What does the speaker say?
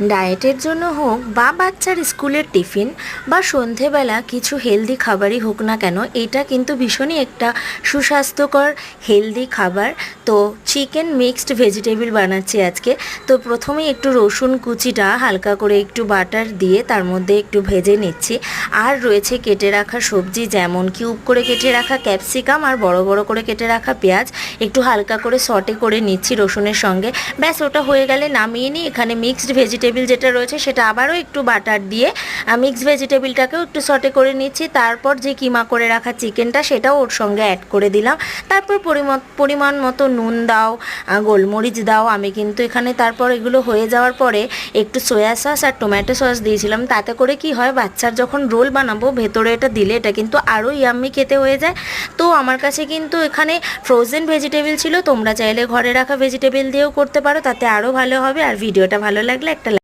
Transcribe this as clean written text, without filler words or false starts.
ডায়েটের জন্য হোক বা বাচ্চার স্কুলের টিফিন বা সন্ধেবেলা কিছু হেলদি খাবারই হোক না কেন, এটা কিন্তু ভীষণই একটা সুস্বাস্থ্যকর হেলদি খাবার। তো চিকেন মিক্সড ভেজিটেবল বানাচ্ছি আজকে। তো প্রথমেই একটু রসুন কুচিটা হালকা করে একটু বাটার দিয়ে তার মধ্যে একটু ভেজে নিচ্ছি। আর রয়েছে কেটে রাখা সবজি, যেমন কিউব করে কেটে রাখা ক্যাপসিকাম আর বড় বড় করে কেটে রাখা পেঁয়াজ একটু হালকা করে সটে করে নিচ্ছি রসুনের সঙ্গে। ব্যাস ওটা হয়ে গেলে নামিয়ে নিই। এখানে মিক্সড ভেজিটেবল যেটা রয়েছে সেটা আবারও একটু বাটার দিয়ে মিক্সড ভেজিটেবলটাকেও একটু সটে করে নিচ্ছি। তারপর যে কিমা করে রাখা চিকেনটা সেটাও ওর সঙ্গে অ্যাড করে দিলাম। তারপর পরিমাণ মতো নুন দাও, গোলমরিচ দাও। আমি কিন্তু এখানে তারপর এগুলো হয়ে যাওয়ার পরে একটু সয়া সস আর টমেটো সস দিয়েছিলাম। তাতে করে কি হয়, বাচ্চার যখন রোল বানাবো ভেতরে এটা দিলে এটা কিন্তু আরও ইয়াম্মি খেতে হয়ে যায়। তো আমার কাছে কিন্তু এখানে ফ্রোজেন ভেজিটেবল ছিল, তোমরা চাইলে ঘরে রাখা ভেজিটেবল দিয়েও করতে পারো, তাতে আরও ভালো হবে। আর ভিডিওটা ভালো লাগলে একটা